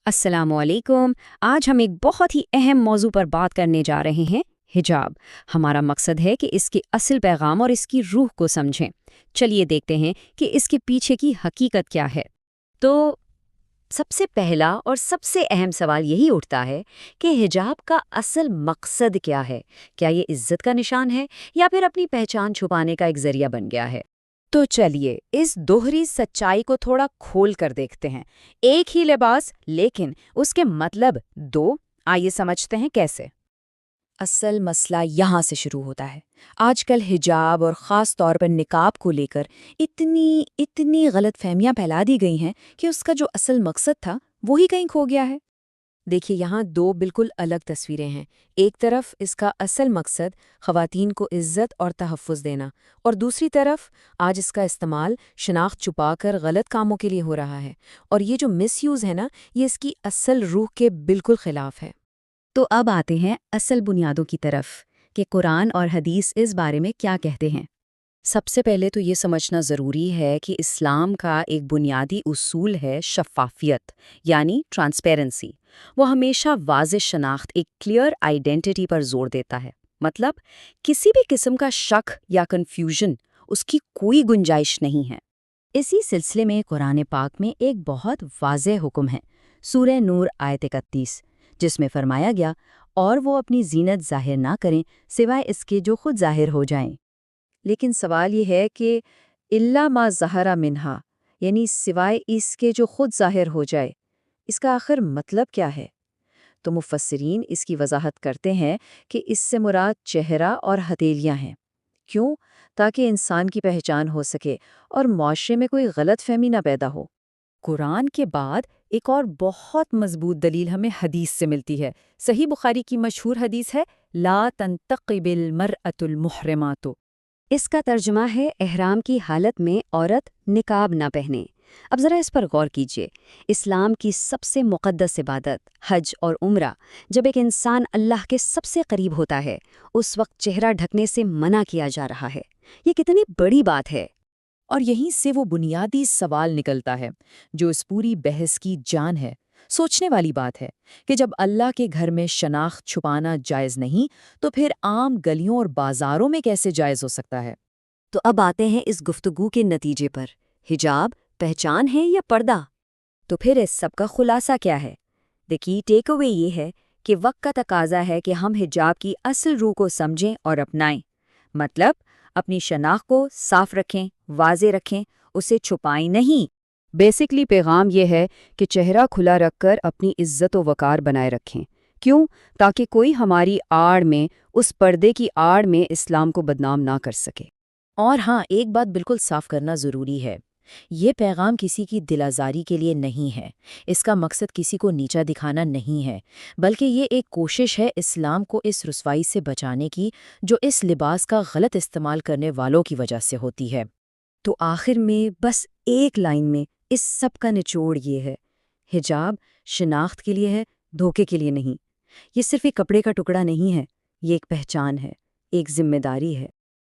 السلام علیکم۔ آج ہم ایک بہت ہی اہم موضوع پر بات کرنے جا رہے ہیں، حجاب۔ ہمارا مقصد ہے کہ اس کے اصل پیغام اور اس کی روح کو سمجھیں۔ چلیے دیکھتے ہیں کہ اس کے پیچھے کی حقیقت کیا ہے۔ تو سب سے پہلا اور سب سے اہم سوال یہی اٹھتا ہے کہ حجاب کا اصل مقصد کیا ہے؟ کیا یہ عزت کا نشان ہے یا پھر اپنی پہچان چھپانے کا ایک ذریعہ بن گیا ہے؟ تو چلیے اس دوہری سچائی کو تھوڑا کھول کر دیکھتے ہیں۔ ایک ہی لباس لیکن اس کے مطلب دو۔ آئیے سمجھتے ہیں کیسے۔ اصل مسئلہ یہاں سے شروع ہوتا ہے۔ آج کل حجاب اور خاص طور پر نقاب کو لے کر اتنی غلط فہمیاں پھیلا دی گئی ہیں کہ اس کا جو اصل مقصد تھا وہی کہیں کھو گیا ہے۔ دیکھیے یہاں دو بالکل الگ تصویریں ہیں۔ ایک طرف اس کا اصل مقصد خواتین کو عزت اور تحفظ دینا، اور دوسری طرف آج اس کا استعمال شناخت چھپا کر غلط کاموں کے لیے ہو رہا ہے، اور یہ جو مس یوز ہے نا، یہ اس کی اصل روح کے بالکل خلاف ہے۔ تو اب آتے ہیں اصل بنیادوں کی طرف کہ قرآن اور حدیث اس بارے میں کیا کہتے ہیں۔ سب سے پہلے تو یہ سمجھنا ضروری ہے کہ اسلام کا ایک بنیادی اصول ہے شفافیت، یعنی ٹرانسپیرنسی۔ وہ ہمیشہ واضح شناخت، ایک کلیئر آئیڈینٹی پر زور دیتا ہے۔ مطلب کسی بھی قسم کا شک یا کنفیوژن اس کی کوئی گنجائش نہیں ہے۔ اسی سلسلے میں قرآن پاک میں ایک بہت واضح حکم ہے، سورہ نور آیت 31، جس میں فرمایا گیا، اور وہ اپنی زینت ظاہر نہ کریں سوائے اس کے جو خود ظاہر ہو جائیں۔ لیکن سوال یہ ہے کہ الا ما ظہر منہا، یعنی سوائے اس کے جو خود ظاہر ہو جائے، اس کا آخر مطلب کیا ہے؟ تو مفسرین اس کی وضاحت کرتے ہیں کہ اس سے مراد چہرہ اور ہتھیلیاں ہیں۔ کیوں؟ تاکہ انسان کی پہچان ہو سکے اور معاشرے میں کوئی غلط فہمی نہ پیدا ہو۔ قرآن کے بعد ایک اور بہت مضبوط دلیل ہمیں حدیث سے ملتی ہے۔ صحیح بخاری کی مشہور حدیث ہے، لا تنتقب المرأۃ المحرمات۔ اس کا ترجمہ ہے احرام کی حالت میں عورت نقاب نہ پہنے۔ اب ذرا اس پر غور کیجئے۔ اسلام کی سب سے مقدس عبادت حج اور عمرہ، جب ایک انسان اللہ کے سب سے قریب ہوتا ہے، اس وقت چہرہ ڈھکنے سے منع کیا جا رہا ہے۔ یہ کتنی بڑی بات ہے۔ اور یہیں سے وہ بنیادی سوال نکلتا ہے جو اس پوری بحث کی جان ہے۔ سوچنے والی بات ہے کہ جب اللہ کے گھر میں شناخت چھپانا جائز نہیں، تو پھر عام گلیوں اور بازاروں میں کیسے جائز ہو سکتا ہے؟ تو اب آتے ہیں اس گفتگو کے نتیجے پر۔ حجاب پہچان ہے یا پردہ؟ تو پھر اس سب کا خلاصہ کیا ہے؟ دیکھیے ٹیک اوے یہ ہے کہ وقت کا تقاضا ہے کہ ہم حجاب کی اصل روح کو سمجھیں اور اپنائیں۔ مطلب اپنی شناخت کو صاف رکھیں، واضح رکھیں، اسے چھپائیں نہیں۔ بیسکلی پیغام یہ ہے کہ چہرہ کھلا رکھ کر اپنی عزت و وقار بنائے رکھیں۔ کیوں؟ تاکہ کوئی ہماری آڑ میں، اس پردے کی آڑ میں اسلام کو بدنام نہ کر سکے۔ اور ہاں، ایک بات بالکل صاف کرنا ضروری ہے، یہ پیغام کسی کی دل آزاری کے لیے نہیں ہے۔ اس کا مقصد کسی کو نیچا دکھانا نہیں ہے، بلکہ یہ ایک کوشش ہے اسلام کو اس رسوائی سے بچانے کی جو اس لباس کا غلط استعمال کرنے والوں کی وجہ سے ہوتی ہے۔ تو آخر میں بس ایک لائن میں اس سب کا نچوڑ یہ ہے، حجاب شناخت کے لیے ہے، دھوکے کے لیے نہیں۔ یہ صرف ایک کپڑے کا ٹکڑا نہیں ہے، یہ ایک پہچان ہے، ایک ذمہ داری ہے۔